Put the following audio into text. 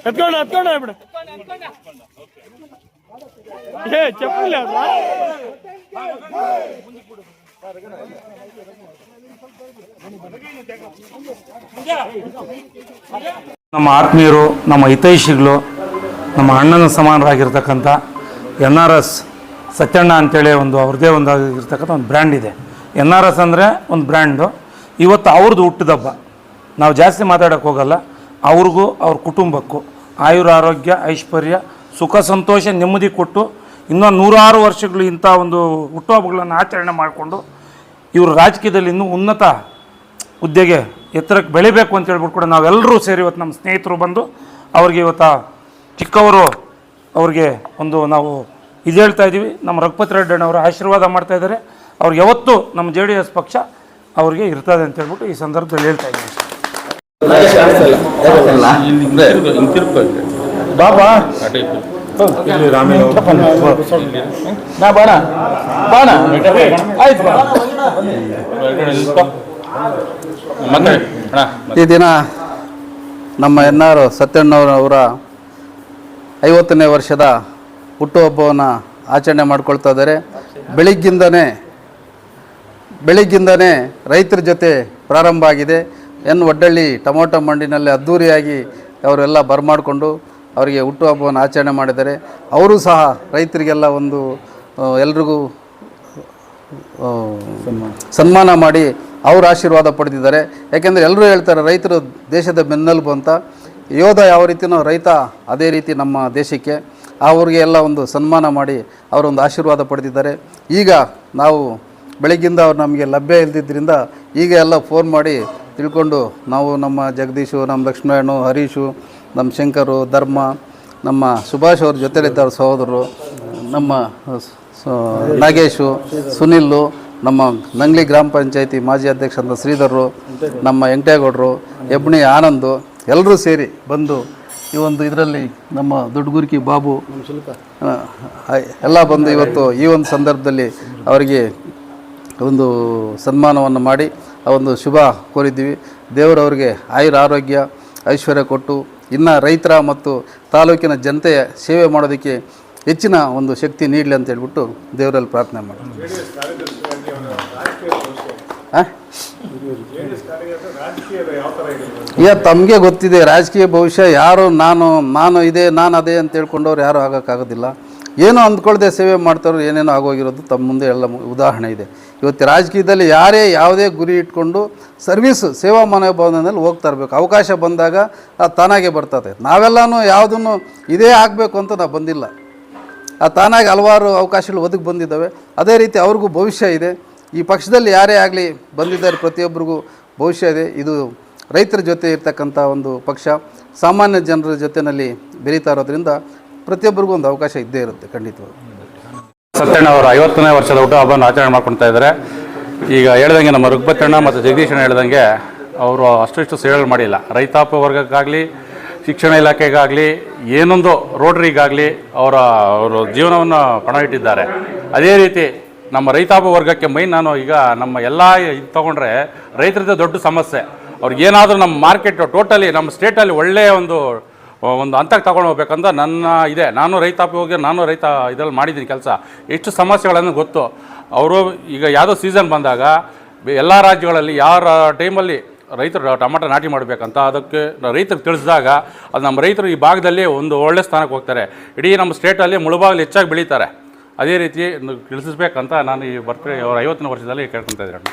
ಎತ್ಕೊಂಡು ಬಿಡು ಏ ಚಪ್ಪಲಿ ನಮ್ಮ ಆತ್ಮೀಯರು, ನಮ್ಮ ಹಿತೈಷಿಗಳು, ನಮ್ಮ ಅಣ್ಣನ ಸಮಾನರಾಗಿರ್ತಕ್ಕಂಥ NRS ಸತ್ಯಣ್ಣ ಅಂತೇಳಿ ಒಂದು ಅವ್ರದ್ದೇ ಒಂದಾಗಿರ್ತಕ್ಕಂಥ ಒಂದು ಬ್ರ್ಯಾಂಡ್ ಇದೆ. NRS ಅಂದರೆ ಒಂದು ಬ್ರ್ಯಾಂಡು. ಇವತ್ತು ಅವ್ರದ್ದು ಹುಟ್ಟಿದಬ್ಬ. ನಾವು ಜಾಸ್ತಿ ಮಾತಾಡೋಕ್ಕೆ ಹೋಗಲ್ಲ. ಅವ್ರಿಗೂ ಅವ್ರ ಕುಟುಂಬಕ್ಕೂ ಆಯುರ ಆರೋಗ್ಯ ಐಶ್ವರ್ಯ ಸುಖ ಸಂತೋಷ ನೆಮ್ಮದಿ ಕೊಟ್ಟು ಇನ್ನೂ 106 ವರ್ಷಗಳು ಇಂಥ ಒಂದು ಹುಟ್ಟುಹಬ್ಬಗಳನ್ನು ಆಚರಣೆ ಮಾಡಿಕೊಂಡು ಇವರು ರಾಜಕೀಯದಲ್ಲಿ ಇನ್ನೂ ಉನ್ನತ ಹುದ್ದೆಗೆ ಎತ್ತರಕ್ಕೆ ಬೆಳಿಬೇಕು ಅಂತ ಹೇಳ್ಬಿಟ್ಟು ಕೂಡ ನಾವೆಲ್ಲರೂ ಸೇರಿ ಇವತ್ತು ನಮ್ಮ ಸ್ನೇಹಿತರು ಬಂದು ಅವ್ರಿಗೆ ಇವತ್ತು ಚಿಕ್ಕವರು ಅವ್ರಿಗೆ ಒಂದು ನಾವು ಇದು ಹೇಳ್ತಾ ಇದ್ದೀವಿ. ನಮ್ಮ ರಘುಪತಿ ರೆಡ್ಡಿ ಅವರು ಆಶೀರ್ವಾದ ಮಾಡ್ತಾಯಿದ್ದಾರೆ. ಅವ್ರಿಗೆ ಯಾವತ್ತೂ ನಮ್ಮ JDS ಪಕ್ಷ ಅವ್ರಿಗೆ ಇರ್ತದೆ ಅಂತ ಹೇಳ್ಬಿಟ್ಟು ಈ ಸಂದರ್ಭದಲ್ಲಿ ಹೇಳ್ತಾ ಇದ್ದೀವಿ. ಬಾಬಾ ಈ ದಿನ ನಮ್ಮ NR ಸತ್ಯಣ್ಣವರ 50ನೇ ವರ್ಷದ ಹುಟ್ಟುಹಬ್ಬವನ್ನು ಆಚರಣೆ ಮಾಡ್ಕೊಳ್ತಾ ಇದ್ದಾರೆ. ಬೆಳಿಗ್ಗಿಂದನೇ ರೈತರ ಜೊತೆ ಪ್ರಾರಂಭ ಆಗಿದೆ. ಒಡ್ಡಳ್ಳಿ ಟೊಮೊಟೊ ಮಂಡಿನಲ್ಲಿ ಅದ್ಧೂರಿಯಾಗಿ ಅವರೆಲ್ಲ ಬರಮಾಡಿಕೊಂಡು ಅವರಿಗೆ ಹುಟ್ಟುಹಬ್ಬವನ್ನು ಆಚರಣೆ ಮಾಡಿದ್ದಾರೆ. ಅವರು ಸಹ ರೈತರಿಗೆಲ್ಲ ಒಂದು ಎಲ್ರಿಗೂ ಸನ್ಮಾನ ಮಾಡಿ ಅವ್ರ ಆಶೀರ್ವಾದ ಪಡೆದಿದ್ದಾರೆ. ಯಾಕೆಂದರೆ ಎಲ್ಲರೂ ಹೇಳ್ತಾರೆ ರೈತರು ದೇಶದ ಬೆನ್ನೆಲುಬು ಅಂತ. ಯೋಧ ಯಾವ ರೀತಿಯೋ ರೈತ ಅದೇ ರೀತಿ ನಮ್ಮ ದೇಶಕ್ಕೆ. ಅವ್ರಿಗೆ ಎಲ್ಲ ಒಂದು ಸನ್ಮಾನ ಮಾಡಿ ಅವರೊಂದು ಆಶೀರ್ವಾದ ಪಡೆದಿದ್ದಾರೆ. ಈಗ ನಾವು ಬೆಳಗ್ಗಿಂದ ಅವ್ರು ನಮಗೆ ಲಭ್ಯ ಇಲ್ದಿದ್ದರಿಂದ ಈಗ ಎಲ್ಲ ಫೋನ್ ಮಾಡಿ ತಿಳ್ಕೊಂಡು ನಾವು ನಮ್ಮ ಜಗದೀಶು, ನಮ್ಮ ಲಕ್ಷ್ಮಣು, ಹರೀಶು, ನಮ್ಮ ಶಂಕರು, ಧರ್ಮ, ನಮ್ಮ ಸುಭಾಷ್ ಅವ್ರ ಜೊತೆಲಿದ್ದವ್ರ ಸಹೋದರರು, ನಮ್ಮ ನಾಗೇಶು, ಸುನಿಲ್ಲು, ನಮ್ಮ ನಂಗ್ಲಿ ಗ್ರಾಮ ಪಂಚಾಯತಿ ಮಾಜಿ ಅಧ್ಯಕ್ಷ ಅಂತ ಶ್ರೀಧರರು, ನಮ್ಮ ವೆಂಕಟೇಗೌಡರು, ಹೆಬ್ಣಿ ಆನಂದು ಎಲ್ಲರೂ ಸೇರಿ ಬಂದು ಈ ಒಂದು ಇದರಲ್ಲಿ ನಮ್ಮ ದೊಡ್ಡಗುರ್ಕಿ ಬಾಬು ಎಲ್ಲ ಬಂದು ಇವತ್ತು ಈ ಒಂದು ಸಂದರ್ಭದಲ್ಲಿ ಅವರಿಗೆ ಒಂದು ಸನ್ಮಾನವನ್ನು ಮಾಡಿ ಆ ಒಂದು ಶುಭ ಕೋರಿದ್ದೀವಿ. ದೇವರವ್ರಿಗೆ ಆಯುರ ಆರೋಗ್ಯ ಐಶ್ವರ್ಯ ಕೊಟ್ಟು ಇನ್ನು ರೈತರ ಮತ್ತು ತಾಲೂಕಿನ ಜನತೆಯ ಸೇವೆ ಮಾಡೋದಕ್ಕೆ ಹೆಚ್ಚಿನ ಒಂದು ಶಕ್ತಿ ನೀಡಲಿ ಅಂತ ಹೇಳ್ಬಿಟ್ಟು ದೇವರಲ್ಲಿ ಪ್ರಾರ್ಥನೆ ಮಾಡಿ. ತಮಗೆ ಗೊತ್ತಿದೆ ರಾಜಕೀಯ ಭವಿಷ್ಯ. ಯಾರು ನಾನು ಇದೆ ನಾನು ಅದೇ ಅಂತ ಹೇಳ್ಕೊಂಡವ್ರು ಯಾರು ಆಗೋಕ್ಕಾಗೋದಿಲ್ಲ. ಏನೋ ಅಂದ್ಕೊಳ್ದೆ ಸೇವೆ ಮಾಡ್ತಾರೋ ಏನೇನೋ ಆಗೋಗಿರೋದು ತಮ್ಮ ಮುಂದೆ ಎಲ್ಲ ಉದಾಹರಣೆ ಇದೆ. ಇವತ್ತು ರಾಜಕೀಯದಲ್ಲಿ ಯಾರೇ ಯಾವುದೇ ಗುರಿ ಇಟ್ಕೊಂಡು ಸರ್ವೀಸು ಸೇವಾ ಮನೋಭಾವನೆಯಲ್ಲಿ ಹೋಗ್ತಾ ಇರಬೇಕು. ಅವಕಾಶ ಬಂದಾಗ ಅದು ತಾನಾಗೆ ಬರ್ತದೆ. ನಾವೆಲ್ಲನೂ ಯಾವುದನ್ನು ಇದೇ ಆಗಬೇಕು ಅಂತ ನಾವು ಬಂದಿಲ್ಲ. ಆ ತಾನಾಗಿ ಹಲವಾರು ಅವಕಾಶಗಳು ಒದಗಿ ಬಂದಿದ್ದಾವೆ. ಅದೇ ರೀತಿ ಅವ್ರಿಗೂ ಭವಿಷ್ಯ ಇದೆ. ಈ ಪಕ್ಷದಲ್ಲಿ ಯಾರೇ ಆಗಲಿ ಬಂದಿದ್ದಾರೆ, ಪ್ರತಿಯೊಬ್ಬರಿಗೂ ಭವಿಷ್ಯ ಇದೆ. ಇದು ರೈತರ ಜೊತೆ ಇರ್ತಕ್ಕಂಥ ಒಂದು ಪಕ್ಷ. ಸಾಮಾನ್ಯ ಜನರ ಜೊತೆಯಲ್ಲಿ ಬೆರೀತಾ ಇರೋದ್ರಿಂದ ಪ್ರತಿಯೊಬ್ಬರಿಗೂ ಒಂದು ಅವಕಾಶ ಇದ್ದೇ ಇರುತ್ತೆ ಖಂಡಿತವಾಗಿ. ಸತ್ಯಣ್ಣ ಅವರು 50ನೇ ವರ್ಷದ ಹುಟ್ಟುಹಬ್ಬವನ್ನು ಆಚರಣೆ ಮಾಡ್ಕೊಳ್ತಾ ಇದ್ದಾರೆ. ಈಗ ಹೇಳ್ದಂಗೆ ನಮ್ಮ ರಘುಪತಣ್ಣ ಮತ್ತು ಜಗದೀಶಣ್ಣ ಹೇಳ್ದಂಗೆ ಅವರು ಅಷ್ಟು ಸೇವೆಗಳು ಮಾಡಿಲ್ಲ. ರೈತಾಪಿ ವರ್ಗಕ್ಕಾಗಲಿ, ಶಿಕ್ಷಣ ಇಲಾಖೆಗಾಗಲಿ, ಏನೊಂದು ರೋಟರಿಗಾಗಲಿ ಅವರು ಜೀವನವನ್ನು ಪಣ ಇಟ್ಟಿದ್ದಾರೆ. ಅದೇ ರೀತಿ ನಮ್ಮ ರೈತಾಪಿ ವರ್ಗಕ್ಕೆ ನಾನು ಈಗ ನಮ್ಮ ಎಲ್ಲ ಇದು ತೊಗೊಂಡ್ರೆ ರೈತರದ್ದು ದೊಡ್ಡ ಸಮಸ್ಯೆ. ಅವ್ರಿಗೇನಾದರೂ ನಮ್ಮ ಮಾರ್ಕೆಟ್ ಟೋಟಲಿ ನಮ್ಮ ಸ್ಟೇಟಲ್ಲಿ ಒಳ್ಳೆಯ ಒಂದು ಹಂತಕ್ಕೆ ತಗೊಂಡು ಹೋಗ್ಬೇಕಂತ ನಾನು ರೈತಾಪಿ ಹೋಗಿ ನಾನು ರೈತ ಇದರಲ್ಲಿ ಮಾಡಿದ್ದೀನಿ ಕೆಲಸ. ಎಷ್ಟು ಸಮಸ್ಯೆಗಳನ್ನು ಗೊತ್ತು. ಅವರು ಈಗ ಯಾವುದೋ ಸೀಸನ್ ಬಂದಾಗ ಎಲ್ಲ ರಾಜ್ಯಗಳಲ್ಲಿ ಯಾರ ಟೈಮಲ್ಲಿ ರೈತರು ಟೊಮಾಟೊ ನಾಟಿ ಮಾಡಬೇಕಂತ ಅದಕ್ಕೆ ರೈತರಿಗೆ ತಿಳಿಸಿದಾಗ ಅದು ನಮ್ಮ ರೈತರು ಈ ಭಾಗದಲ್ಲಿ ಒಂದು ಒಳ್ಳೆ ಸ್ಥಾನಕ್ಕೆ ಹೋಗ್ತಾರೆ. ಇಡೀ ನಮ್ಮ ಸ್ಟೇಟಲ್ಲಿ ಮುಳುಭಾಗದಲ್ಲಿ ಹೆಚ್ಚಾಗಿ ಬೆಳೀತಾರೆ. ಅದೇ ರೀತಿ ತಿಳಿಸ್ಬೇಕಂತ ನಾನು ಈ ಬರ್ತ್ಡೇ 50ನೇ ವರ್ಷದಲ್ಲಿ ಕೇಳ್ಕೊತಾ ಇದ್ದೀನಿ.